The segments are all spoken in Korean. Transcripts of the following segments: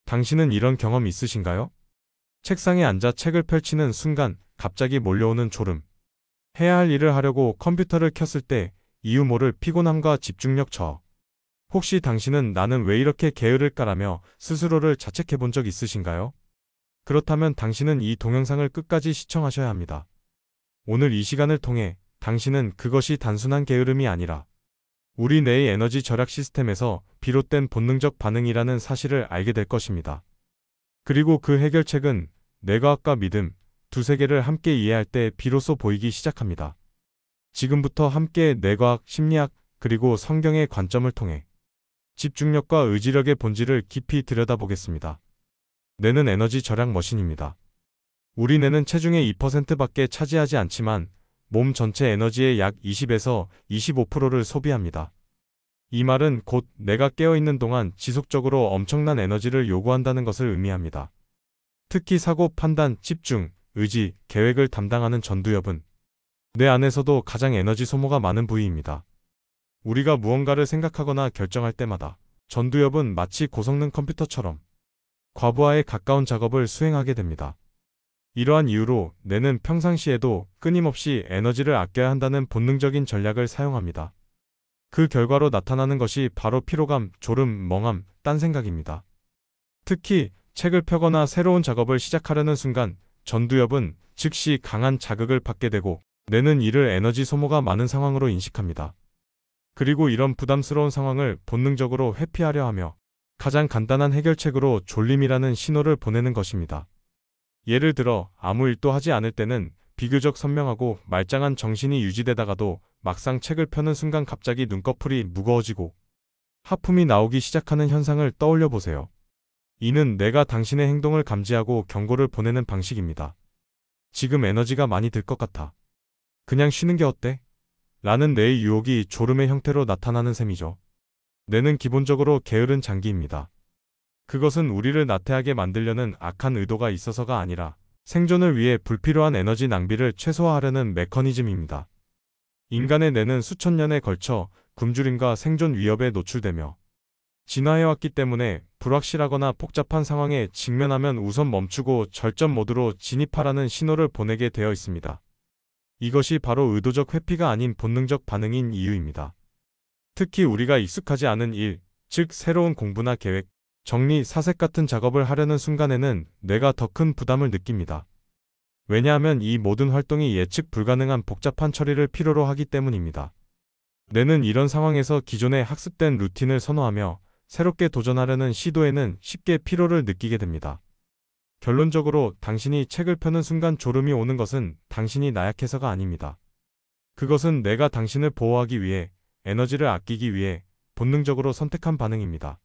당신은 이런 경험 있으신가요? 책상에 앉아 책을 펼치는 순간 갑자기 몰려오는 졸음. 해야 할 일을 하려고 컴퓨터를 켰을 때 이유 모를 피곤함과 집중력 저하. 혹시 당신은 나는 왜 이렇게 게으를까라며 스스로를 자책해 본 적 있으신가요? 그렇다면 당신은 이 동영상을 끝까지 시청하셔야 합니다. 오늘 이 시간을 통해 당신은 그것이 단순한 게으름이 아니라 우리 뇌의 에너지 절약 시스템에서 비롯된 본능적 반응이라는 사실을 알게 될 것입니다. 그리고 그 해결책은 뇌과학과 믿음, 두 세계를 함께 이해할 때 비로소 보이기 시작합니다. 지금부터 함께 뇌과학, 심리학, 그리고 성경의 관점을 통해 집중력과 의지력의 본질을 깊이 들여다보겠습니다. 뇌는 에너지 절약 머신입니다. 우리 뇌는 체중의 2%밖에 차지하지 않지만 몸 전체 에너지의 약 20에서 25%를 소비합니다. 이 말은 곧 내가 깨어있는 동안 지속적으로 엄청난 에너지를 요구한다는 것을 의미합니다. 특히 사고, 판단, 집중, 의지, 계획을 담당하는 전두엽은 뇌 안에서도 가장 에너지 소모가 많은 부위입니다. 우리가 무언가를 생각하거나 결정할 때마다 전두엽은 마치 고성능 컴퓨터처럼 과부하에 가까운 작업을 수행하게 됩니다. 이러한 이유로 뇌는 평상시에도 끊임없이 에너지를 아껴야 한다는 본능적인 전략을 사용합니다. 그 결과로 나타나는 것이 바로 피로감, 졸음, 멍함, 딴 생각입니다. 특히 책을 펴거나 새로운 작업을 시작하려는 순간 전두엽은 즉시 강한 자극을 받게 되고 뇌는 이를 에너지 소모가 많은 상황으로 인식합니다. 그리고 이런 부담스러운 상황을 본능적으로 회피하려 하며 가장 간단한 해결책으로 졸림이라는 신호를 보내는 것입니다. 예를 들어 아무 일도 하지 않을 때는 비교적 선명하고 말짱한 정신이 유지되다가도 막상 책을 펴는 순간 갑자기 눈꺼풀이 무거워지고 하품이 나오기 시작하는 현상을 떠올려 보세요. 이는 뇌가 당신의 행동을 감지하고 경고를 보내는 방식입니다. 지금 에너지가 많이 들 것 같아. 그냥 쉬는 게 어때? 라는 뇌의 유혹이 졸음의 형태로 나타나는 셈이죠. 뇌는 기본적으로 게으른 장기입니다. 그것은 우리를 나태하게 만들려는 악한 의도가 있어서가 아니라 생존을 위해 불필요한 에너지 낭비를 최소화하려는 메커니즘입니다. 인간의 뇌는 수천 년에 걸쳐 굶주림과 생존 위협에 노출되며 진화해왔기 때문에 불확실하거나 복잡한 상황에 직면하면 우선 멈추고 절전 모드로 진입하라는 신호를 보내게 되어 있습니다. 이것이 바로 의도적 회피가 아닌 본능적 반응인 이유입니다. 특히 우리가 익숙하지 않은 일, 즉 새로운 공부나 계획, 정리, 사색 같은 작업을 하려는 순간에는 뇌가 더 큰 부담을 느낍니다. 왜냐하면 이 모든 활동이 예측 불가능한 복잡한 처리를 필요로 하기 때문입니다. 뇌는 이런 상황에서 기존의 학습된 루틴을 선호하며 새롭게 도전하려는 시도에는 쉽게 피로를 느끼게 됩니다. 결론적으로 당신이 책을 펴는 순간 졸음이 오는 것은 당신이 나약해서가 아닙니다. 그것은 뇌가 당신을 보호하기 위해, 에너지를 아끼기 위해 본능적으로 선택한 반응입니다.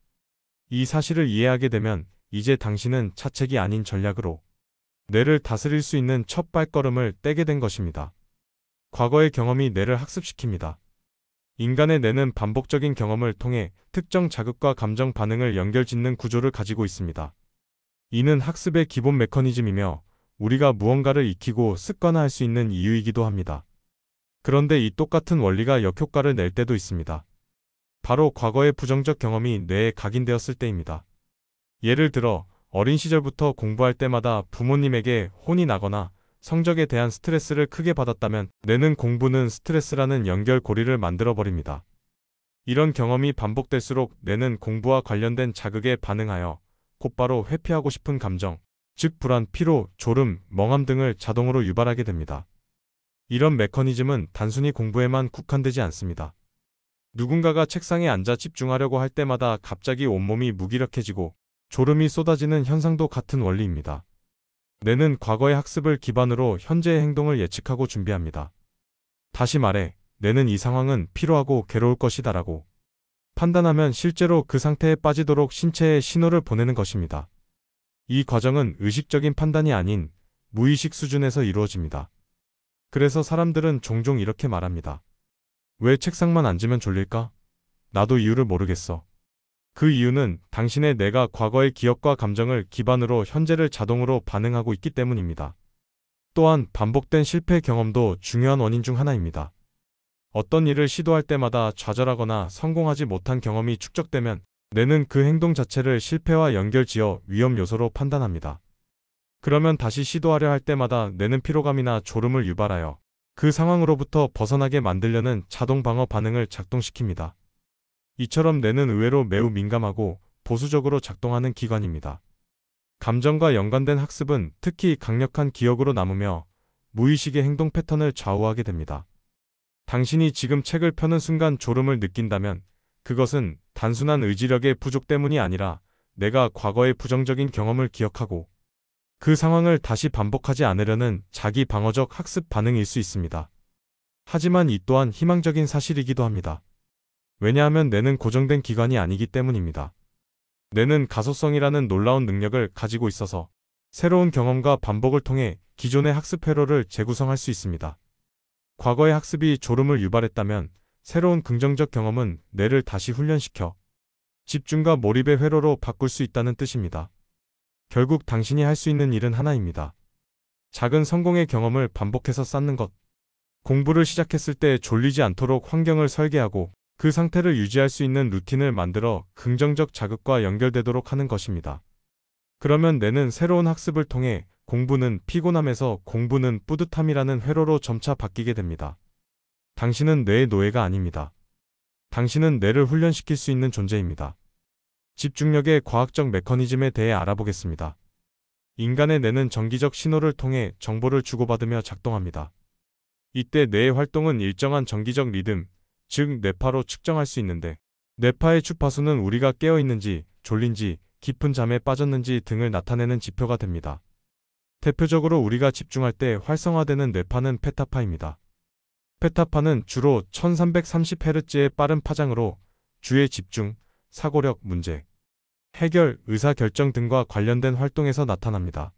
이 사실을 이해하게 되면 이제 당신은 차책이 아닌 전략으로 뇌를 다스릴 수 있는 첫 발걸음을 떼게 된 것입니다. 과거의 경험이 뇌를 학습시킵니다. 인간의 뇌는 반복적인 경험을 통해 특정 자극과 감정 반응을 연결짓는 구조를 가지고 있습니다. 이는 학습의 기본 메커니즘이며 우리가 무언가를 익히고 습관화할 수 있는 이유이기도 합니다. 그런데 이 똑같은 원리가 역효과를 낼 때도 있습니다. 바로 과거의 부정적 경험이 뇌에 각인되었을 때입니다. 예를 들어 어린 시절부터 공부할 때마다 부모님에게 혼이 나거나 성적에 대한 스트레스를 크게 받았다면 뇌는 공부는 스트레스라는 연결고리를 만들어버립니다. 이런 경험이 반복될수록 뇌는 공부와 관련된 자극에 반응하여 곧바로 회피하고 싶은 감정, 즉 불안, 피로, 졸음, 멍함 등을 자동으로 유발하게 됩니다. 이런 메커니즘은 단순히 공부에만 국한되지 않습니다. 누군가가 책상에 앉아 집중하려고 할 때마다 갑자기 온몸이 무기력해지고 졸음이 쏟아지는 현상도 같은 원리입니다. 뇌는 과거의 학습을 기반으로 현재의 행동을 예측하고 준비합니다. 다시 말해, 뇌는 이 상황은 피로하고 괴로울 것이다라고 판단하면 실제로 그 상태에 빠지도록 신체에 신호를 보내는 것입니다. 이 과정은 의식적인 판단이 아닌 무의식 수준에서 이루어집니다. 그래서 사람들은 종종 이렇게 말합니다. 왜 책상만 앉으면 졸릴까? 나도 이유를 모르겠어. 그 이유는 당신의 뇌가 과거의 기억과 감정을 기반으로 현재를 자동으로 반응하고 있기 때문입니다. 또한 반복된 실패 경험도 중요한 원인 중 하나입니다. 어떤 일을 시도할 때마다 좌절하거나 성공하지 못한 경험이 축적되면 뇌는 그 행동 자체를 실패와 연결지어 위험 요소로 판단합니다. 그러면 다시 시도하려 할 때마다 뇌는 피로감이나 졸음을 유발하여 그 상황으로부터 벗어나게 만들려는 자동 방어 반응을 작동시킵니다. 이처럼 뇌는 의외로 매우 민감하고 보수적으로 작동하는 기관입니다. 감정과 연관된 학습은 특히 강력한 기억으로 남으며 무의식의 행동 패턴을 좌우하게 됩니다. 당신이 지금 책을 펴는 순간 졸음을 느낀다면 그것은 단순한 의지력의 부족 때문이 아니라 내가 과거의 부정적인 경험을 기억하고 그 상황을 다시 반복하지 않으려는 자기 방어적 학습 반응일 수 있습니다. 하지만 이 또한 희망적인 사실이기도 합니다. 왜냐하면 뇌는 고정된 기관이 아니기 때문입니다. 뇌는 가소성이라는 놀라운 능력을 가지고 있어서 새로운 경험과 반복을 통해 기존의 학습 회로를 재구성할 수 있습니다. 과거의 학습이 졸음을 유발했다면 새로운 긍정적 경험은 뇌를 다시 훈련시켜 집중과 몰입의 회로로 바꿀 수 있다는 뜻입니다. 결국 당신이 할 수 있는 일은 하나입니다. 작은 성공의 경험을 반복해서 쌓는 것. 공부를 시작했을 때 졸리지 않도록 환경을 설계하고 그 상태를 유지할 수 있는 루틴을 만들어 긍정적 자극과 연결되도록 하는 것입니다. 그러면 뇌는 새로운 학습을 통해 공부는 피곤함에서 공부는 뿌듯함이라는 회로로 점차 바뀌게 됩니다. 당신은 뇌의 노예가 아닙니다. 당신은 뇌를 훈련시킬 수 있는 존재입니다. 집중력의 과학적 메커니즘에 대해 알아보겠습니다. 인간의 뇌는 정기적 신호를 통해 정보를 주고받으며 작동합니다. 이때 뇌의 활동은 일정한 정기적 리듬, 즉 뇌파로 측정할 수 있는데 뇌파의 주파수는 우리가 깨어있는지, 졸린지, 깊은 잠에 빠졌는지 등을 나타내는 지표가 됩니다. 대표적으로 우리가 집중할 때 활성화되는 뇌파는 페타파입니다. 페타파는 주로 1330Hz의 빠른 파장으로 주의 집중, 사고력, 문제 해결, 의사결정 등과 관련된 활동에서 나타납니다.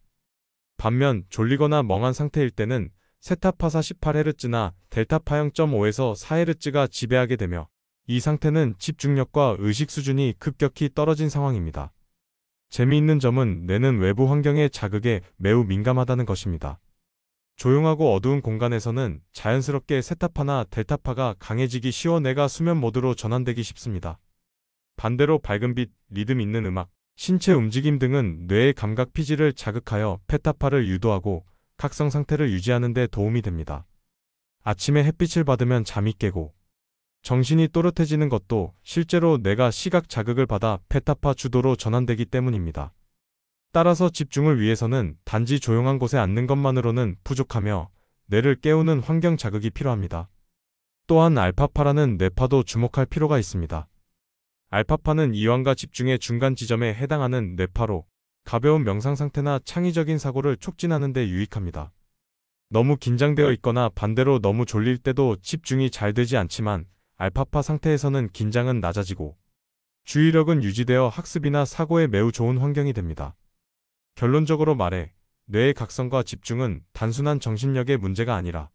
반면 졸리거나 멍한 상태일 때는 세타파 48Hz나 델타파 0.5에서 4Hz가 지배하게 되며 이 상태는 집중력과 의식 수준이 급격히 떨어진 상황입니다. 재미있는 점은 뇌는 외부 환경의 자극에 매우 민감하다는 것입니다. 조용하고 어두운 공간에서는 자연스럽게 세타파나 델타파가 강해지기 쉬워 뇌가 수면 모드로 전환되기 쉽습니다. 반대로 밝은 빛, 리듬 있는 음악, 신체 움직임 등은 뇌의 감각 피지를 자극하여 페타파를 유도하고 각성 상태를 유지하는 데 도움이 됩니다. 아침에 햇빛을 받으면 잠이 깨고 정신이 또렷해지는 것도 실제로 뇌가 시각 자극을 받아 페타파 주도로 전환되기 때문입니다. 따라서 집중을 위해서는 단지 조용한 곳에 앉는 것만으로는 부족하며 뇌를 깨우는 환경 자극이 필요합니다. 또한 알파파라는 뇌파도 주목할 필요가 있습니다. 알파파는 이완과 집중의 중간 지점에 해당하는 뇌파로 가벼운 명상 상태나 창의적인 사고를 촉진하는 데 유익합니다. 너무 긴장되어 있거나 반대로 너무 졸릴 때도 집중이 잘 되지 않지만 알파파 상태에서는 긴장은 낮아지고 주의력은 유지되어 학습이나 사고에 매우 좋은 환경이 됩니다. 결론적으로 말해 뇌의 각성과 집중은 단순한 정신력의 문제가 아니라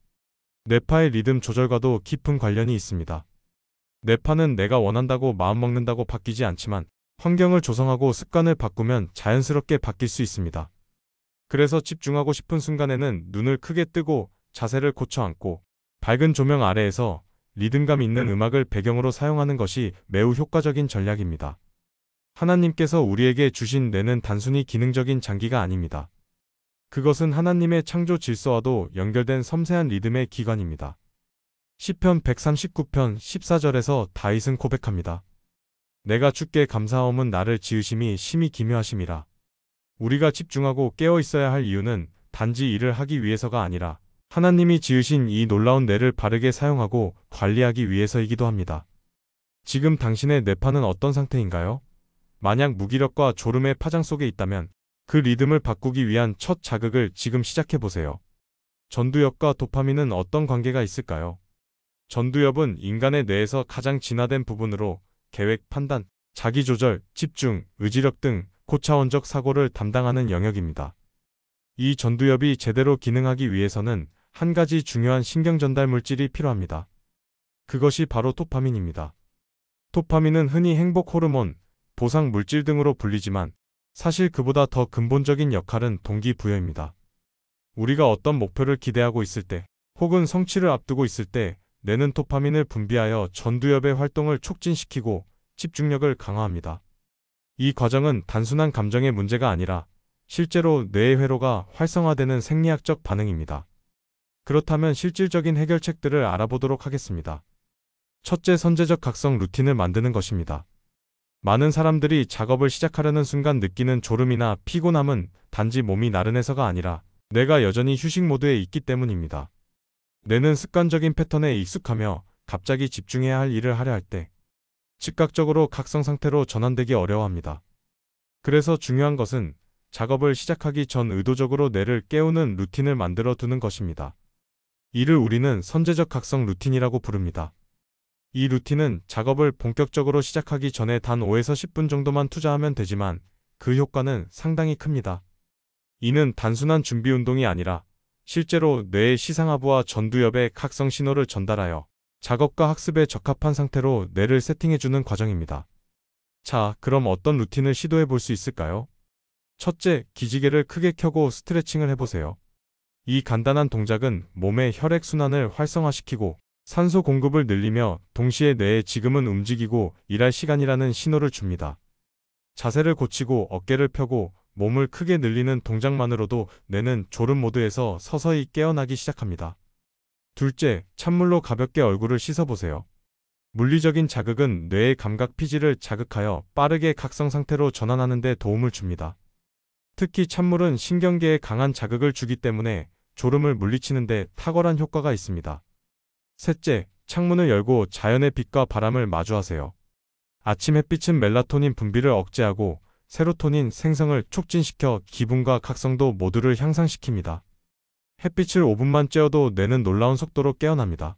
뇌파의 리듬 조절과도 깊은 관련이 있습니다. 뇌파는 내가 원한다고 마음먹는다고 바뀌지 않지만 환경을 조성하고 습관을 바꾸면 자연스럽게 바뀔 수 있습니다. 그래서 집중하고 싶은 순간에는 눈을 크게 뜨고 자세를 고쳐 앉고 밝은 조명 아래에서 리듬감 있는 음악을 배경으로 사용하는 것이 매우 효과적인 전략입니다. 하나님께서 우리에게 주신 뇌는 단순히 기능적인 장기가 아닙니다. 그것은 하나님의 창조 질서와도 연결된 섬세한 리듬의 기관입니다. 시편 139편 14절에서 다윗은 고백합니다. 내가 주께 감사하옴은 나를 지으심이 심히 기묘하심이라. 우리가 집중하고 깨어 있어야 할 이유는 단지 일을 하기 위해서가 아니라 하나님이 지으신 이 놀라운 뇌를 바르게 사용하고 관리하기 위해서이기도 합니다. 지금 당신의 뇌파는 어떤 상태인가요? 만약 무기력과 졸음의 파장 속에 있다면 그 리듬을 바꾸기 위한 첫 자극을 지금 시작해보세요. 전두엽과 도파민은 어떤 관계가 있을까요? 전두엽은 인간의 뇌에서 가장 진화된 부분으로 계획, 판단, 자기조절, 집중, 의지력 등 고차원적 사고를 담당하는 영역입니다. 이 전두엽이 제대로 기능하기 위해서는 한 가지 중요한 신경 전달 물질이 필요합니다. 그것이 바로 도파민입니다. 도파민은 흔히 행복 호르몬, 보상 물질 등으로 불리지만 사실 그보다 더 근본적인 역할은 동기부여입니다. 우리가 어떤 목표를 기대하고 있을 때 혹은 성취를 앞두고 있을 때 뇌는 도파민을 분비하여 전두엽의 활동을 촉진시키고 집중력을 강화합니다. 이 과정은 단순한 감정의 문제가 아니라 실제로 뇌의 회로가 활성화되는 생리학적 반응입니다. 그렇다면 실질적인 해결책들을 알아보도록 하겠습니다. 첫째, 선제적 각성 루틴을 만드는 것입니다. 많은 사람들이 작업을 시작하려는 순간 느끼는 졸음이나 피곤함은 단지 몸이 나른해서가 아니라 뇌가 여전히 휴식 모드에 있기 때문입니다. 뇌는 습관적인 패턴에 익숙하며 갑자기 집중해야 할 일을 하려 할 때 즉각적으로 각성 상태로 전환되기 어려워합니다. 그래서 중요한 것은 작업을 시작하기 전 의도적으로 뇌를 깨우는 루틴을 만들어 두는 것입니다. 이를 우리는 선제적 각성 루틴이라고 부릅니다. 이 루틴은 작업을 본격적으로 시작하기 전에 단 5에서 10분 정도만 투자하면 되지만 그 효과는 상당히 큽니다. 이는 단순한 준비 운동이 아니라 실제로 뇌의 시상하부와 전두엽에 각성 신호를 전달하여 작업과 학습에 적합한 상태로 뇌를 세팅해주는 과정입니다. 자, 그럼 어떤 루틴을 시도해 볼 수 있을까요? 첫째, 기지개를 크게 켜고 스트레칭을 해보세요. 이 간단한 동작은 몸의 혈액순환을 활성화시키고 산소 공급을 늘리며 동시에 뇌에 지금은 움직이고 일할 시간이라는 신호를 줍니다. 자세를 고치고 어깨를 펴고 몸을 크게 늘리는 동작만으로도 뇌는 졸음 모드에서 서서히 깨어나기 시작합니다. 둘째, 찬물로 가볍게 얼굴을 씻어보세요. 물리적인 자극은 뇌의 감각 피지를 자극하여 빠르게 각성 상태로 전환하는 데 도움을 줍니다. 특히 찬물은 신경계에 강한 자극을 주기 때문에 졸음을 물리치는 데 탁월한 효과가 있습니다. 셋째, 창문을 열고 자연의 빛과 바람을 마주하세요. 아침 햇빛은 멜라토닌 분비를 억제하고 세로토닌 생성을 촉진시켜 기분과 각성도 모두를 향상시킵니다. 햇빛을 5분만 쬐어도 뇌는 놀라운 속도로 깨어납니다.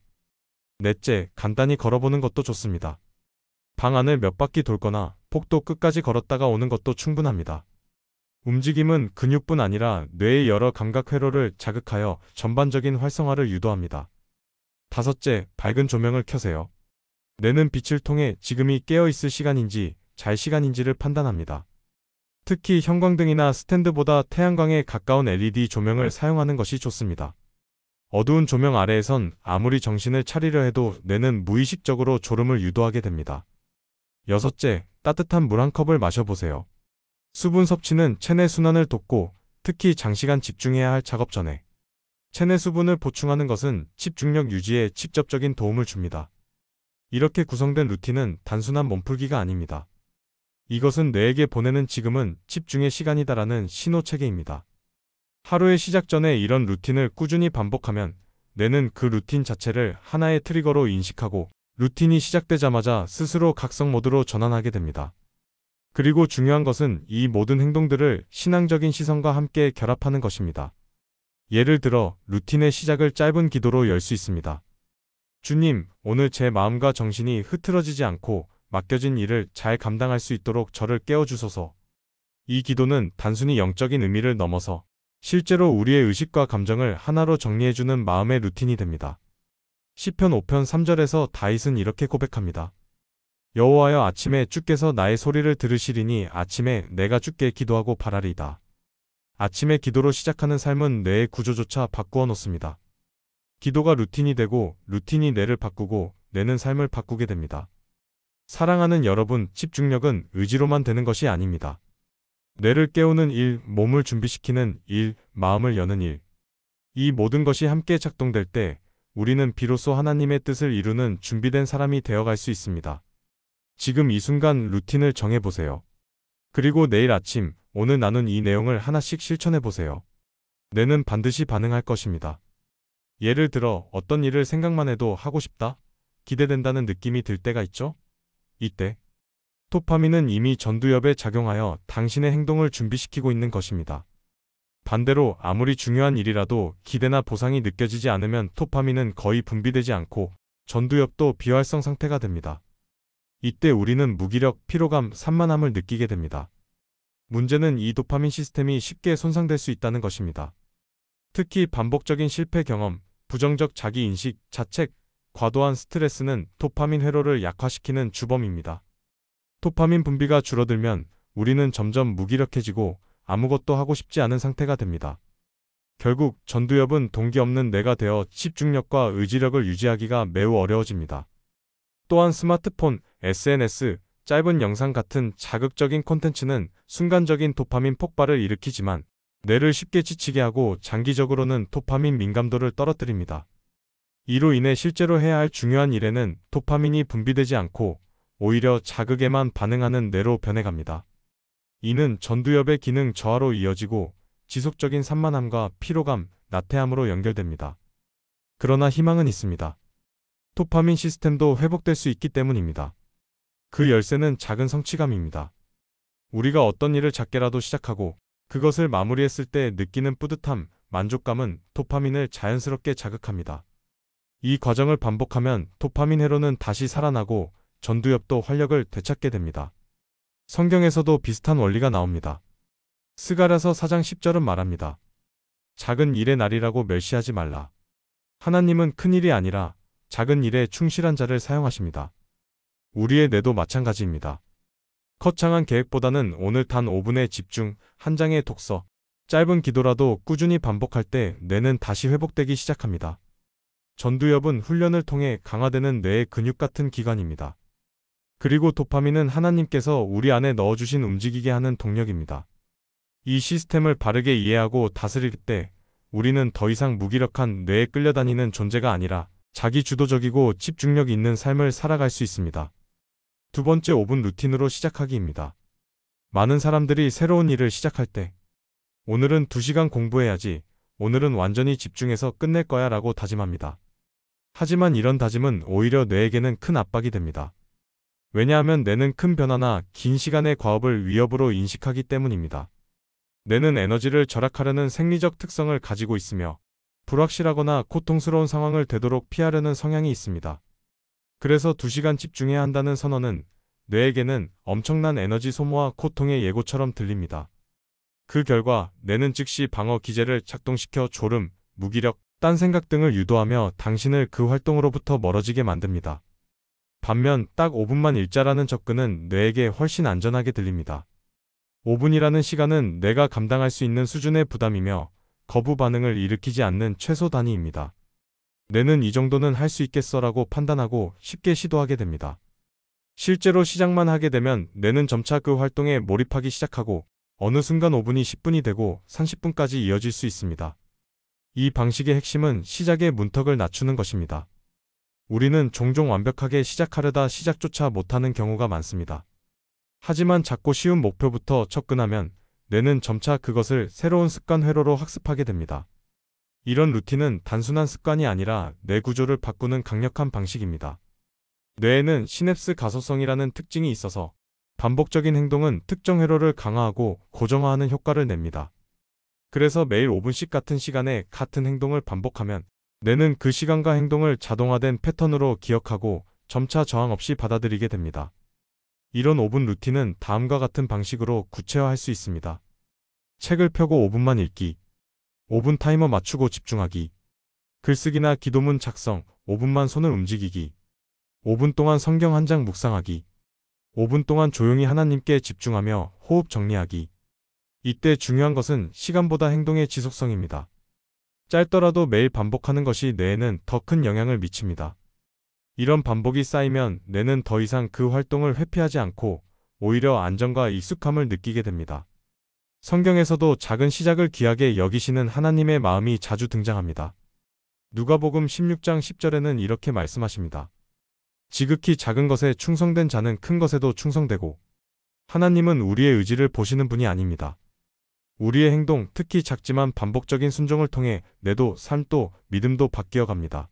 넷째, 간단히 걸어보는 것도 좋습니다. 방 안을 몇 바퀴 돌거나 폭도 끝까지 걸었다가 오는 것도 충분합니다. 움직임은 근육뿐 아니라 뇌의 여러 감각 회로를 자극하여 전반적인 활성화를 유도합니다. 다섯째, 밝은 조명을 켜세요. 뇌는 빛을 통해 지금이 깨어있을 시간인지 잘 시간인지를 판단합니다. 특히 형광등이나 스탠드보다 태양광에 가까운 LED 조명을 사용하는 것이 좋습니다. 어두운 조명 아래에선 아무리 정신을 차리려 해도 뇌는 무의식적으로 졸음을 유도하게 됩니다. 여섯째, 따뜻한 물 한 컵을 마셔보세요. 수분 섭취는 체내 순환을 돕고 특히 장시간 집중해야 할 작업 전에 체내 수분을 보충하는 것은 집중력 유지에 직접적인 도움을 줍니다. 이렇게 구성된 루틴은 단순한 몸풀기가 아닙니다. 이것은 뇌에게 보내는 지금은 집중의 시간이다라는 신호체계입니다. 하루의 시작 전에 이런 루틴을 꾸준히 반복하면 뇌는 그 루틴 자체를 하나의 트리거로 인식하고 루틴이 시작되자마자 스스로 각성 모드로 전환하게 됩니다. 그리고 중요한 것은 이 모든 행동들을 신앙적인 시선과 함께 결합하는 것입니다. 예를 들어 루틴의 시작을 짧은 기도로 열 수 있습니다. 주님, 오늘 제 마음과 정신이 흐트러지지 않고 맡겨진 일을 잘 감당할 수 있도록 저를 깨워주소서. 이 기도는 단순히 영적인 의미를 넘어서 실제로 우리의 의식과 감정을 하나로 정리해주는 마음의 루틴이 됩니다. 시편 5편 3절에서 다윗은 이렇게 고백합니다. 여호와여, 아침에 주께서 나의 소리를 들으시리니 아침에 내가 주께 기도하고 바라리이다. 아침에 기도로 시작하는 삶은 뇌의 구조조차 바꾸어 놓습니다. 기도가 루틴이 되고 루틴이 뇌를 바꾸고 뇌는 삶을 바꾸게 됩니다. 사랑하는 여러분, 집중력은 의지로만 되는 것이 아닙니다. 뇌를 깨우는 일, 몸을 준비시키는 일, 마음을 여는 일. 이 모든 것이 함께 작동될 때 우리는 비로소 하나님의 뜻을 이루는 준비된 사람이 되어갈 수 있습니다. 지금 이 순간 루틴을 정해보세요. 그리고 내일 아침, 오늘 나눈 이 내용을 하나씩 실천해보세요. 뇌는 반드시 반응할 것입니다. 예를 들어 어떤 일을 생각만 해도 하고 싶다, 기대된다는 느낌이 들 때가 있죠? 이때 도파민은 이미 전두엽에 작용하여 당신의 행동을 준비시키고 있는 것입니다. 반대로 아무리 중요한 일이라도 기대나 보상이 느껴지지 않으면 도파민은 거의 분비되지 않고 전두엽도 비활성 상태가 됩니다. 이때 우리는 무기력, 피로감, 산만함을 느끼게 됩니다. 문제는 이 도파민 시스템이 쉽게 손상될 수 있다는 것입니다. 특히 반복적인 실패 경험, 부정적 자기인식, 자책, 과도한 스트레스는 도파민 회로를 약화시키는 주범입니다. 도파민 분비가 줄어들면 우리는 점점 무기력해지고 아무것도 하고 싶지 않은 상태가 됩니다. 결국 전두엽은 동기 없는 뇌가 되어 집중력과 의지력을 유지하기가 매우 어려워집니다. 또한 스마트폰, SNS, 짧은 영상 같은 자극적인 콘텐츠는 순간적인 도파민 폭발을 일으키지만 뇌를 쉽게 지치게 하고 장기적으로는 도파민 민감도를 떨어뜨립니다. 이로 인해 실제로 해야 할 중요한 일에는 도파민이 분비되지 않고 오히려 자극에만 반응하는 뇌로 변해갑니다. 이는 전두엽의 기능 저하로 이어지고 지속적인 산만함과 피로감, 나태함으로 연결됩니다. 그러나 희망은 있습니다. 도파민 시스템도 회복될 수 있기 때문입니다. 그 열쇠는 작은 성취감입니다. 우리가 어떤 일을 작게라도 시작하고 그것을 마무리했을 때 느끼는 뿌듯함, 만족감은 도파민을 자연스럽게 자극합니다. 이 과정을 반복하면 도파민 회로는 다시 살아나고 전두엽도 활력을 되찾게 됩니다. 성경에서도 비슷한 원리가 나옵니다. 스가랴서 4장 10절은 말합니다. 작은 일의 날이라고 멸시하지 말라. 하나님은 큰 일이 아니라 작은 일에 충실한 자를 사용하십니다. 우리의 뇌도 마찬가지입니다. 거창한 계획보다는 오늘 단 5분의 집중, 한 장의 독서, 짧은 기도라도 꾸준히 반복할 때 뇌는 다시 회복되기 시작합니다. 전두엽은 훈련을 통해 강화되는 뇌의 근육 같은 기관입니다. 그리고 도파민은 하나님께서 우리 안에 넣어주신 움직이게 하는 동력입니다. 이 시스템을 바르게 이해하고 다스릴 때 우리는 더 이상 무기력한 뇌에 끌려다니는 존재가 아니라 자기 주도적이고 집중력 있는 삶을 살아갈 수 있습니다. 두 번째 5분 루틴으로 시작하기입니다. 많은 사람들이 새로운 일을 시작할 때 오늘은 2시간 공부해야지, 오늘은 완전히 집중해서 끝낼 거야 라고 다짐합니다. 하지만 이런 다짐은 오히려 뇌에게는 큰 압박이 됩니다. 왜냐하면 뇌는 큰 변화나 긴 시간의 과업을 위협으로 인식하기 때문입니다. 뇌는 에너지를 절약하려는 생리적 특성을 가지고 있으며 불확실하거나 고통스러운 상황을 되도록 피하려는 성향이 있습니다. 그래서 2시간 집중해야 한다는 선언은 뇌에게는 엄청난 에너지 소모와 고통의 예고처럼 들립니다. 그 결과 뇌는 즉시 방어 기제를 작동시켜 졸음, 무기력, 딴 생각 등을 유도하며 당신을 그 활동으로부터 멀어지게 만듭니다. 반면 딱 5분만 읽자라는 접근은 뇌에게 훨씬 안전하게 들립니다. 5분이라는 시간은 뇌가 감당할 수 있는 수준의 부담이며 거부 반응을 일으키지 않는 최소 단위입니다. 뇌는 이 정도는 할 수 있겠어라고 판단하고 쉽게 시도하게 됩니다. 실제로 시작만 하게 되면 뇌는 점차 그 활동에 몰입하기 시작하고 어느 순간 5분이 10분이 되고 30분까지 이어질 수 있습니다. 이 방식의 핵심은 시작의 문턱을 낮추는 것입니다. 우리는 종종 완벽하게 시작하려다 시작조차 못하는 경우가 많습니다. 하지만 작고 쉬운 목표부터 접근하면 뇌는 점차 그것을 새로운 습관 회로로 학습하게 됩니다. 이런 루틴은 단순한 습관이 아니라 뇌 구조를 바꾸는 강력한 방식입니다. 뇌에는 시냅스 가소성이라는 특징이 있어서 반복적인 행동은 특정 회로를 강화하고 고정화하는 효과를 냅니다. 그래서 매일 5분씩 같은 시간에 같은 행동을 반복하면 뇌는 그 시간과 행동을 자동화된 패턴으로 기억하고 점차 저항 없이 받아들이게 됩니다. 이런 5분 루틴은 다음과 같은 방식으로 구체화할 수 있습니다. 책을 펴고 5분만 읽기, 5분 타이머 맞추고 집중하기, 글쓰기나 기도문 작성, 5분만 손을 움직이기, 5분 동안 성경 한 장 묵상하기, 5분 동안 조용히 하나님께 집중하며 호흡 정리하기. 이때 중요한 것은 시간보다 행동의 지속성입니다. 짧더라도 매일 반복하는 것이 뇌에는 더 큰 영향을 미칩니다. 이런 반복이 쌓이면 뇌는 더 이상 그 활동을 회피하지 않고 오히려 안정과 익숙함을 느끼게 됩니다. 성경에서도 작은 시작을 귀하게 여기시는 하나님의 마음이 자주 등장합니다. 누가복음 16장 10절에는 이렇게 말씀하십니다. 지극히 작은 것에 충성된 자는 큰 것에도 충성되고 하나님은 우리의 의지를 보시는 분이 아닙니다. 우리의 행동, 특히 작지만 반복적인 순종을 통해 뇌도 삶도 믿음도 바뀌어갑니다.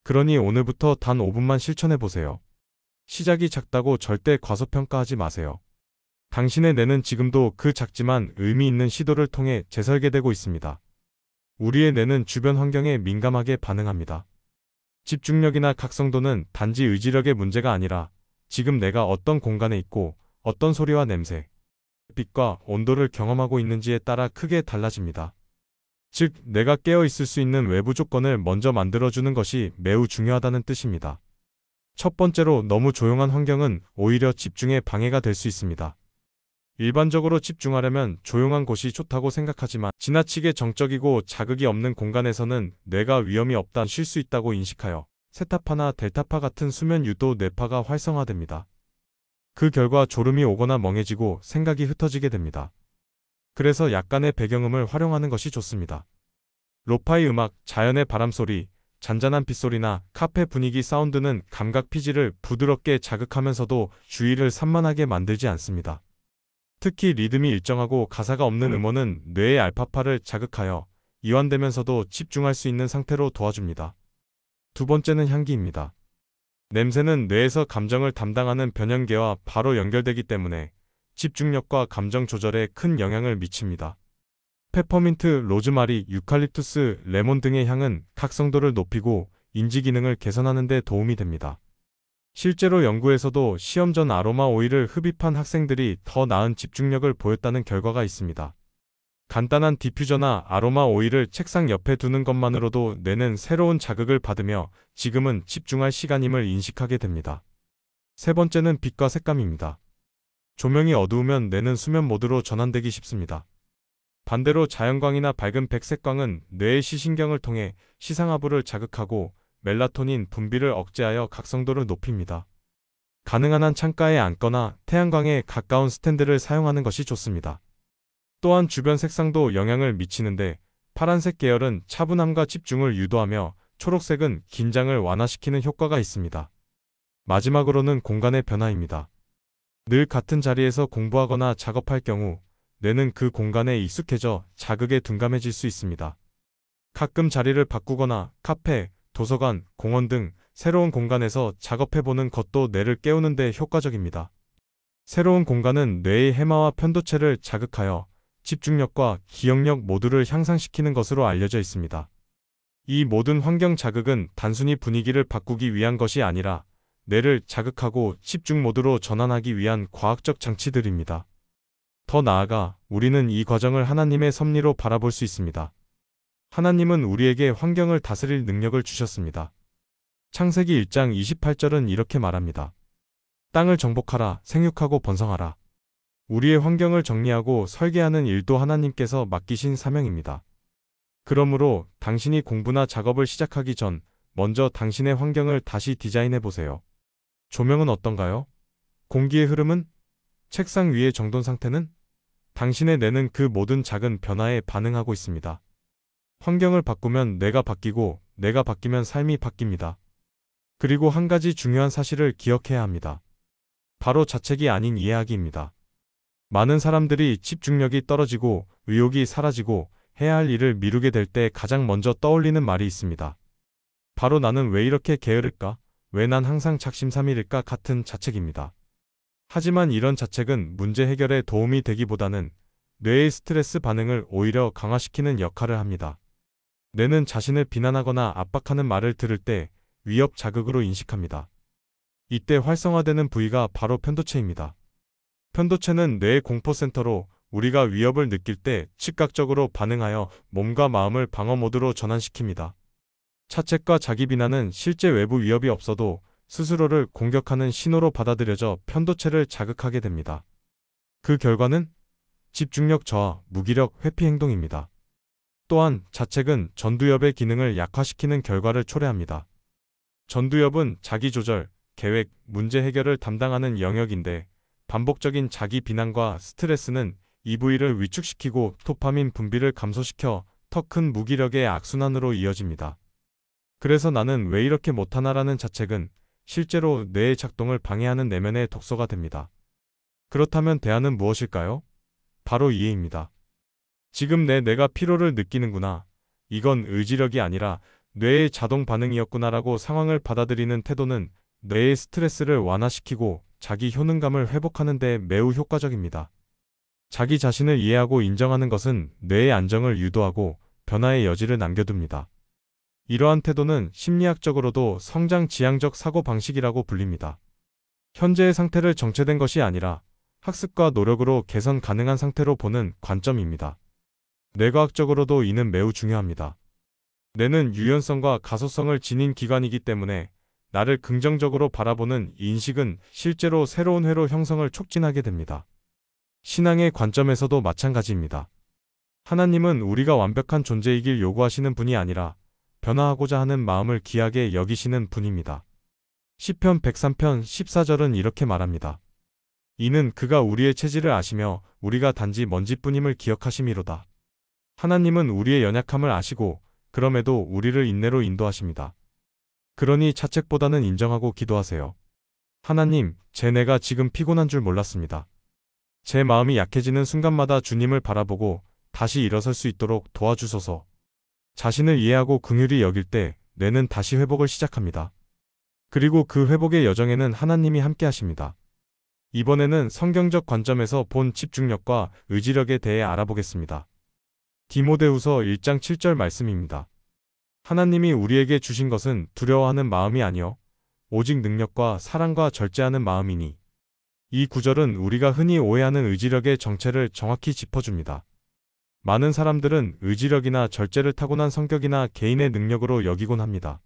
그러니 오늘부터 단 5분만 실천해보세요. 시작이 작다고 절대 과소평가하지 마세요. 당신의 뇌는 지금도 그 작지만 의미 있는 시도를 통해 재설계되고 있습니다. 우리의 뇌는 주변 환경에 민감하게 반응합니다. 집중력이나 각성도는 단지 의지력의 문제가 아니라 지금 내가 어떤 공간에 있고 어떤 소리와 냄새, 빛과 온도를 경험하고 있는지에 따라 크게 달라집니다. 즉, 내가 깨어 있을 수 있는 외부 조건을 먼저 만들어주는 것이 매우 중요하다는 뜻입니다. 첫 번째로 너무 조용한 환경은 오히려 집중에 방해가 될 수 있습니다. 일반적으로 집중하려면 조용한 곳이 좋다고 생각하지만 지나치게 정적이고 자극이 없는 공간에서는 뇌가 위험이 없다 쉴 수 있다고 인식하여 세타파나 델타파 같은 수면 유도 뇌파가 활성화됩니다. 그 결과 졸음이 오거나 멍해지고 생각이 흩어지게 됩니다. 그래서 약간의 배경음을 활용하는 것이 좋습니다. 로파이 음악, 자연의 바람소리, 잔잔한 빗소리나 카페 분위기 사운드는 감각 피지를 부드럽게 자극하면서도 주의를 산만하게 만들지 않습니다. 특히 리듬이 일정하고 가사가 없는 음원은 뇌의 알파파를 자극하여 이완되면서도 집중할 수 있는 상태로 도와줍니다. 두 번째는 향기입니다. 냄새는 뇌에서 감정을 담당하는 변연계와 바로 연결되기 때문에 집중력과 감정 조절에 큰 영향을 미칩니다. 페퍼민트, 로즈마리, 유칼립투스, 레몬 등의 향은 각성도를 높이고 인지 기능을 개선하는 데 도움이 됩니다. 실제로 연구에서도 시험 전 아로마 오일을 흡입한 학생들이 더 나은 집중력을 보였다는 결과가 있습니다. 간단한 디퓨저나 아로마 오일을 책상 옆에 두는 것만으로도 뇌는 새로운 자극을 받으며 지금은 집중할 시간임을 인식하게 됩니다. 세 번째는 빛과 색감입니다. 조명이 어두우면 뇌는 수면 모드로 전환되기 쉽습니다. 반대로 자연광이나 밝은 백색광은 뇌의 시신경을 통해 시상하부를 자극하고 멜라토닌 분비를 억제하여 각성도를 높입니다. 가능한 한 창가에 앉거나 태양광에 가까운 스탠드를 사용하는 것이 좋습니다. 또한 주변 색상도 영향을 미치는데 파란색 계열은 차분함과 집중을 유도하며 초록색은 긴장을 완화시키는 효과가 있습니다. 마지막으로는 공간의 변화입니다. 늘 같은 자리에서 공부하거나 작업할 경우 뇌는 그 공간에 익숙해져 자극에 둔감해질 수 있습니다. 가끔 자리를 바꾸거나 카페, 도서관, 공원 등 새로운 공간에서 작업해보는 것도 뇌를 깨우는 데 효과적입니다. 새로운 공간은 뇌의 해마와 편도체를 자극하여 집중력과 기억력 모두를 향상시키는 것으로 알려져 있습니다. 이 모든 환경 자극은 단순히 분위기를 바꾸기 위한 것이 아니라 뇌를 자극하고 집중 모드로 전환하기 위한 과학적 장치들입니다. 더 나아가 우리는 이 과정을 하나님의 섭리로 바라볼 수 있습니다. 하나님은 우리에게 환경을 다스릴 능력을 주셨습니다. 창세기 1장 28절은 이렇게 말합니다. 땅을 정복하라, 생육하고 번성하라. 우리의 환경을 정리하고 설계하는 일도 하나님께서 맡기신 사명입니다. 그러므로 당신이 공부나 작업을 시작하기 전 먼저 당신의 환경을 다시 디자인해 보세요. 조명은 어떤가요? 공기의 흐름은? 책상 위의 정돈 상태는? 당신의 뇌는 그 모든 작은 변화에 반응하고 있습니다. 환경을 바꾸면 뇌가 바뀌고 뇌가 바뀌면 삶이 바뀝니다. 그리고 한 가지 중요한 사실을 기억해야 합니다. 바로 자책이 아닌 이해하기입니다. 많은 사람들이 집중력이 떨어지고 의욕이 사라지고 해야 할 일을 미루게 될 때 가장 먼저 떠올리는 말이 있습니다. 바로 나는 왜 이렇게 게으를까? 왜 난 항상 작심삼일일까? 같은 자책입니다. 하지만 이런 자책은 문제 해결에 도움이 되기보다는 뇌의 스트레스 반응을 오히려 강화시키는 역할을 합니다. 뇌는 자신을 비난하거나 압박하는 말을 들을 때 위협 자극으로 인식합니다. 이때 활성화되는 부위가 바로 편도체입니다. 편도체는 뇌의 공포센터로 우리가 위협을 느낄 때 즉각적으로 반응하여 몸과 마음을 방어 모드로 전환시킵니다. 자책과 자기 비난은 실제 외부 위협이 없어도 스스로를 공격하는 신호로 받아들여져 편도체를 자극하게 됩니다. 그 결과는 집중력 저하, 무기력, 회피 행동입니다. 또한 자책은 전두엽의 기능을 약화시키는 결과를 초래합니다. 전두엽은 자기 조절, 계획, 문제 해결을 담당하는 영역인데 반복적인 자기 비난과 스트레스는 이 부위를 위축시키고 도파민 분비를 감소시켜 더 큰 무기력의 악순환으로 이어집니다. 그래서 나는 왜 이렇게 못하나라는 자책은 실제로 뇌의 작동을 방해하는 내면의 독소가 됩니다. 그렇다면 대안은 무엇일까요? 바로 이해입니다. 지금 내 뇌가 피로를 느끼는구나. 이건 의지력이 아니라 뇌의 자동 반응이었구나라고 상황을 받아들이는 태도는 뇌의 스트레스를 완화시키고 자기 효능감을 회복하는 데 매우 효과적입니다. 자기 자신을 이해하고 인정하는 것은 뇌의 안정을 유도하고 변화의 여지를 남겨둡니다. 이러한 태도는 심리학적으로도 성장 지향적 사고방식이라고 불립니다. 현재의 상태를 정체된 것이 아니라 학습과 노력으로 개선 가능한 상태로 보는 관점입니다. 뇌과학적으로도 이는 매우 중요합니다. 뇌는 유연성과 가소성을 지닌 기관이기 때문에 나를 긍정적으로 바라보는 인식은 실제로 새로운 회로 형성을 촉진하게 됩니다. 신앙의 관점에서도 마찬가지입니다. 하나님은 우리가 완벽한 존재이길 요구하시는 분이 아니라 변화하고자 하는 마음을 귀하게 여기시는 분입니다. 시편 103편 14절은 이렇게 말합니다. 이는 그가 우리의 체질을 아시며 우리가 단지 먼지뿐임을 기억하심이로다. 하나님은 우리의 연약함을 아시고 그럼에도 우리를 인내로 인도하십니다. 그러니 자책보다는 인정하고 기도하세요. 하나님, 제 뇌가 지금 피곤한 줄 몰랐습니다. 제 마음이 약해지는 순간마다 주님을 바라보고 다시 일어설 수 있도록 도와주소서. 자신을 이해하고 긍휼히 여길 때 뇌는 다시 회복을 시작합니다. 그리고 그 회복의 여정에는 하나님이 함께 하십니다. 이번에는 성경적 관점에서 본 집중력과 의지력에 대해 알아보겠습니다. 디모데후서 1장 7절 말씀입니다. 하나님이 우리에게 주신 것은 두려워하는 마음이 아니요 오직 능력과 사랑과 절제하는 마음이니. 이 구절은 우리가 흔히 오해하는 의지력의 정체를 정확히 짚어줍니다. 많은 사람들은 의지력이나 절제를 타고난 성격이나 개인의 능력으로 여기곤 합니다.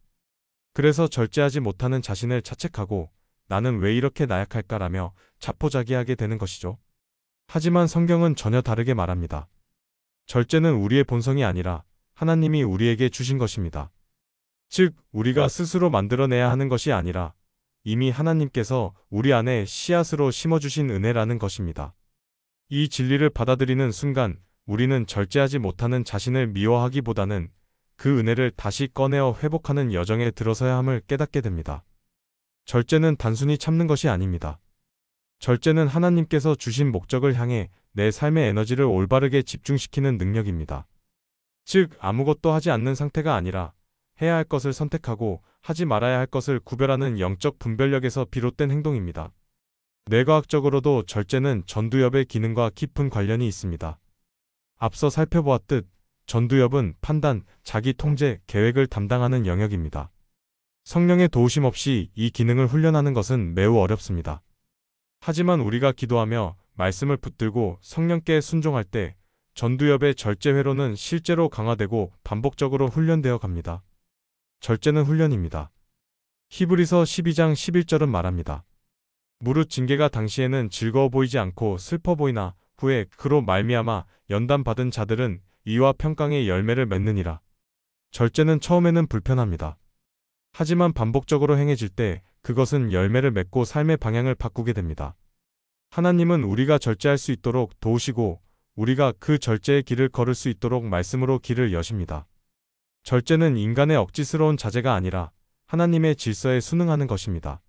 그래서 절제하지 못하는 자신을 자책하고 나는 왜 이렇게 나약할까라며 자포자기하게 되는 것이죠. 하지만 성경은 전혀 다르게 말합니다. 절제는 우리의 본성이 아니라 하나님이 우리에게 주신 것입니다. 즉, 우리가 스스로 만들어내야 하는 것이 아니라 이미 하나님께서 우리 안에 씨앗으로 심어주신 은혜라는 것입니다. 이 진리를 받아들이는 순간 우리는 절제하지 못하는 자신을 미워하기보다는 그 은혜를 다시 꺼내어 회복하는 여정에 들어서야 함을 깨닫게 됩니다. 절제는 단순히 참는 것이 아닙니다. 절제는 하나님께서 주신 목적을 향해 내 삶의 에너지를 올바르게 집중시키는 능력입니다. 즉, 아무것도 하지 않는 상태가 아니라 해야 할 것을 선택하고 하지 말아야 할 것을 구별하는 영적 분별력에서 비롯된 행동입니다. 뇌과학적으로도 절제는 전두엽의 기능과 깊은 관련이 있습니다. 앞서 살펴보았듯 전두엽은 판단, 자기 통제, 계획을 담당하는 영역입니다. 성령의 도우심 없이 이 기능을 훈련하는 것은 매우 어렵습니다. 하지만 우리가 기도하며 말씀을 붙들고 성령께 순종할 때 전두엽의 절제 회로는 실제로 강화되고 반복적으로 훈련되어 갑니다. 절제는 훈련입니다. 히브리서 12장 11절은 말합니다. 무릇 징계가 당시에는 즐거워 보이지 않고 슬퍼 보이나 후에 그로 말미암아 연단받은 자들은 이와 평강의 열매를 맺느니라. 절제는 처음에는 불편합니다. 하지만 반복적으로 행해질 때 그것은 열매를 맺고 삶의 방향을 바꾸게 됩니다. 하나님은 우리가 절제할 수 있도록 도우시고 우리가 그 절제의 길을 걸을 수 있도록 말씀으로 길을 여십니다. 절제는 인간의 억지스러운 자제가 아니라 하나님의 질서에 순응하는 것입니다.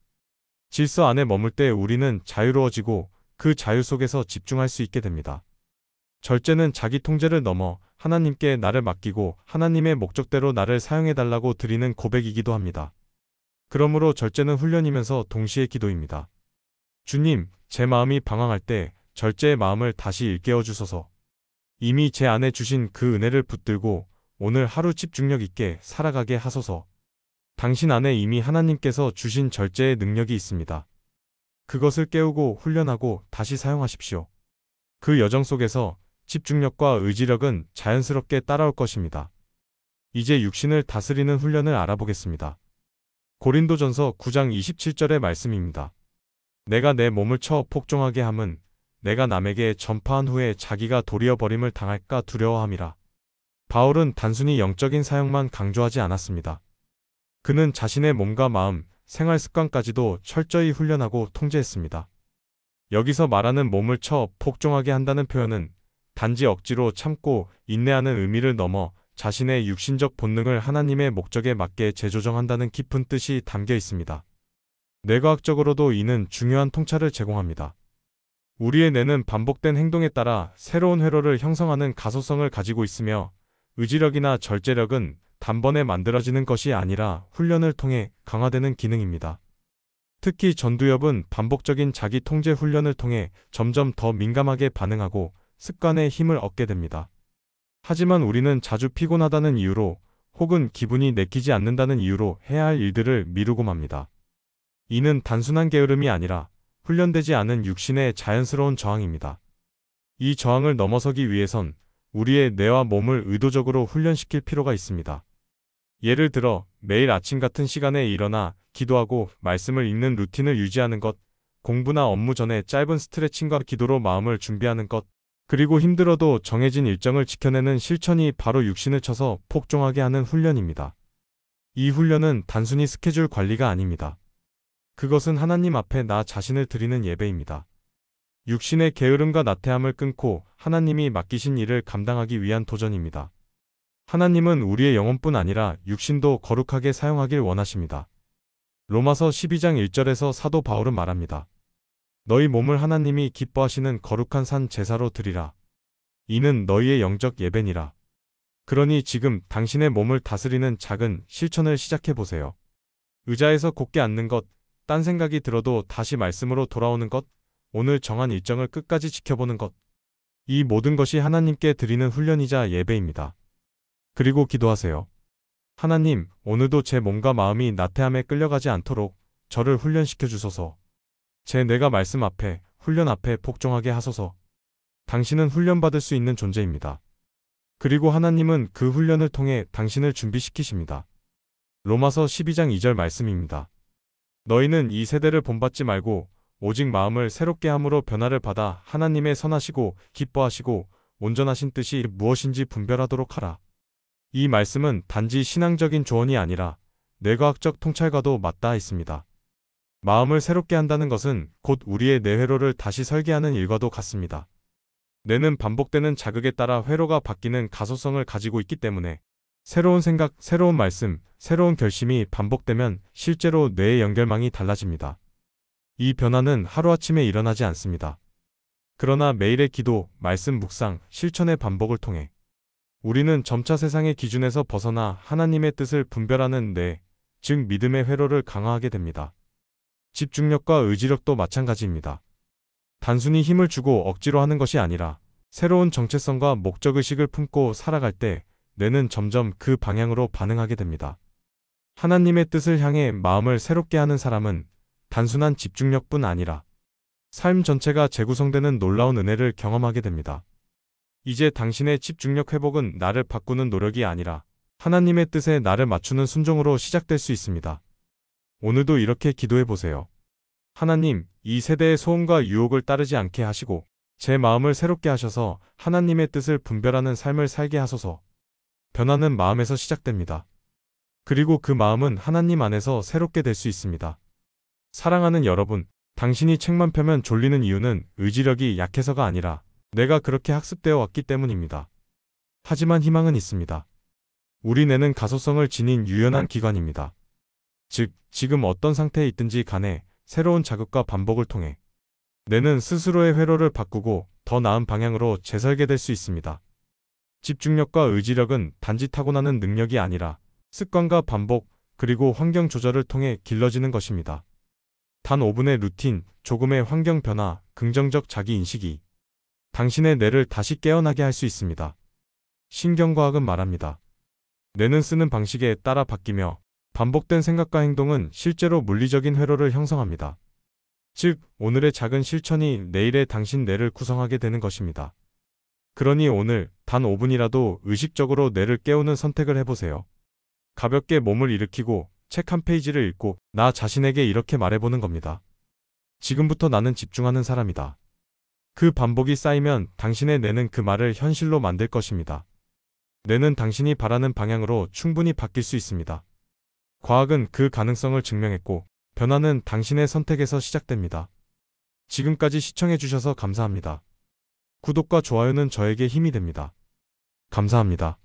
질서 안에 머물 때 우리는 자유로워지고 그 자유 속에서 집중할 수 있게 됩니다. 절제는 자기 통제를 넘어 하나님께 나를 맡기고 하나님의 목적대로 나를 사용해달라고 드리는 고백이기도 합니다. 그러므로 절제는 훈련이면서 동시에 기도입니다. 주님, 제 마음이 방황할 때 절제의 마음을 다시 일깨워 주소서. 이미 제 안에 주신 그 은혜를 붙들고 오늘 하루 집중력 있게 살아가게 하소서. 당신 안에 이미 하나님께서 주신 절제의 능력이 있습니다. 그것을 깨우고 훈련하고 다시 사용하십시오. 그 여정 속에서 집중력과 의지력은 자연스럽게 따라올 것입니다. 이제 육신을 다스리는 훈련을 알아보겠습니다. 고린도전서 9장 27절의 말씀입니다. 내가 내 몸을 쳐 복종하게 함은 내가 남에게 전파한 후에 자기가 도리어 버림을 당할까 두려워함이라. 바울은 단순히 영적인 사용만 강조하지 않았습니다. 그는 자신의 몸과 마음, 생활 습관까지도 철저히 훈련하고 통제했습니다. 여기서 말하는 몸을 쳐 복종하게 한다는 표현은 단지 억지로 참고 인내하는 의미를 넘어 자신의 육신적 본능을 하나님의 목적에 맞게 재조정한다는 깊은 뜻이 담겨 있습니다. 뇌과학적으로도 이는 중요한 통찰을 제공합니다. 우리의 뇌는 반복된 행동에 따라 새로운 회로를 형성하는 가소성을 가지고 있으며 의지력이나 절제력은 단번에 만들어지는 것이 아니라 훈련을 통해 강화되는 기능입니다. 특히 전두엽은 반복적인 자기 통제 훈련을 통해 점점 더 민감하게 반응하고 습관의 힘을 얻게 됩니다. 하지만 우리는 자주 피곤하다는 이유로 혹은 기분이 내키지 않는다는 이유로 해야 할 일들을 미루고 맙니다. 이는 단순한 게으름이 아니라 훈련되지 않은 육신의 자연스러운 저항입니다. 이 저항을 넘어서기 위해선 우리의 뇌와 몸을 의도적으로 훈련시킬 필요가 있습니다. 예를 들어 매일 아침 같은 시간에 일어나 기도하고 말씀을 읽는 루틴을 유지하는 것, 공부나 업무 전에 짧은 스트레칭과 기도로 마음을 준비하는 것, 그리고 힘들어도 정해진 일정을 지켜내는 실천이 바로 육신을 쳐서 복종하게 하는 훈련입니다. 이 훈련은 단순히 스케줄 관리가 아닙니다. 그것은 하나님 앞에 나 자신을 드리는 예배입니다. 육신의 게으름과 나태함을 끊고 하나님이 맡기신 일을 감당하기 위한 도전입니다. 하나님은 우리의 영혼뿐 아니라 육신도 거룩하게 사용하길 원하십니다. 로마서 12장 1절에서 사도 바울은 말합니다. 너희 몸을 하나님이 기뻐하시는 거룩한 산 제사로 드리라. 이는 너희의 영적 예배니라. 그러니 지금 당신의 몸을 다스리는 작은 실천을 시작해 보세요. 의자에서 곧게 앉는 것, 딴 생각이 들어도 다시 말씀으로 돌아오는 것, 오늘 정한 일정을 끝까지 지켜보는 것. 이 모든 것이 하나님께 드리는 훈련이자 예배입니다. 그리고 기도하세요. 하나님, 오늘도 제 몸과 마음이 나태함에 끌려가지 않도록 저를 훈련시켜 주소서. 제 뇌가 말씀 앞에, 훈련 앞에 복종하게 하소서. 당신은 훈련받을 수 있는 존재입니다. 그리고 하나님은 그 훈련을 통해 당신을 준비시키십니다. 로마서 12장 2절 말씀입니다. 너희는 이 세대를 본받지 말고 오직 마음을 새롭게 함으로 변화를 받아 하나님의 선하시고 기뻐하시고 온전하신 뜻이 무엇인지 분별하도록 하라. 이 말씀은 단지 신앙적인 조언이 아니라 뇌과학적 통찰과도 맞닿아 있습니다. 마음을 새롭게 한다는 것은 곧 우리의 뇌 회로를 다시 설계하는 일과도 같습니다. 뇌는 반복되는 자극에 따라 회로가 바뀌는 가소성을 가지고 있기 때문에 새로운 생각, 새로운 말씀, 새로운 결심이 반복되면 실제로 뇌의 연결망이 달라집니다. 이 변화는 하루아침에 일어나지 않습니다. 그러나 매일의 기도, 말씀 묵상, 실천의 반복을 통해 우리는 점차 세상의 기준에서 벗어나 하나님의 뜻을 분별하는 뇌, 즉 믿음의 회로를 강화하게 됩니다. 집중력과 의지력도 마찬가지입니다. 단순히 힘을 주고 억지로 하는 것이 아니라 새로운 정체성과 목적의식을 품고 살아갈 때 뇌는 점점 그 방향으로 반응하게 됩니다. 하나님의 뜻을 향해 마음을 새롭게 하는 사람은 단순한 집중력뿐 아니라 삶 전체가 재구성되는 놀라운 은혜를 경험하게 됩니다. 이제 당신의 집중력 회복은 나를 바꾸는 노력이 아니라 하나님의 뜻에 나를 맞추는 순종으로 시작될 수 있습니다. 오늘도 이렇게 기도해 보세요. 하나님, 이 세대의 소음과 유혹을 따르지 않게 하시고 제 마음을 새롭게 하셔서 하나님의 뜻을 분별하는 삶을 살게 하소서. 변화는 마음에서 시작됩니다. 그리고 그 마음은 하나님 안에서 새롭게 될 수 있습니다. 사랑하는 여러분, 당신이 책만 펴면 졸리는 이유는 의지력이 약해서가 아니라 뇌가 그렇게 학습되어 왔기 때문입니다. 하지만 희망은 있습니다. 우리 뇌는 가소성을 지닌 유연한 기관입니다. 즉, 지금 어떤 상태에 있든지 간에 새로운 자극과 반복을 통해 뇌는 스스로의 회로를 바꾸고 더 나은 방향으로 재설계될 수 있습니다. 집중력과 의지력은 단지 타고나는 능력이 아니라 습관과 반복, 그리고 환경 조절을 통해 길러지는 것입니다. 단 5분의 루틴, 조금의 환경 변화, 긍정적 자기인식이 당신의 뇌를 다시 깨어나게 할 수 있습니다. 신경과학은 말합니다. 뇌는 쓰는 방식에 따라 바뀌며 반복된 생각과 행동은 실제로 물리적인 회로를 형성합니다. 즉, 오늘의 작은 실천이 내일의 당신 뇌를 구성하게 되는 것입니다. 그러니 오늘 단 5분이라도 의식적으로 뇌를 깨우는 선택을 해보세요. 가볍게 몸을 일으키고 책 한 페이지를 읽고 나 자신에게 이렇게 말해보는 겁니다. 지금부터 나는 집중하는 사람이다. 그 반복이 쌓이면 당신의 뇌는 그 말을 현실로 만들 것입니다. 뇌는 당신이 바라는 방향으로 충분히 바뀔 수 있습니다. 과학은 그 가능성을 증명했고 변화는 당신의 선택에서 시작됩니다. 지금까지 시청해주셔서 감사합니다. 구독과 좋아요는 저에게 힘이 됩니다. 감사합니다.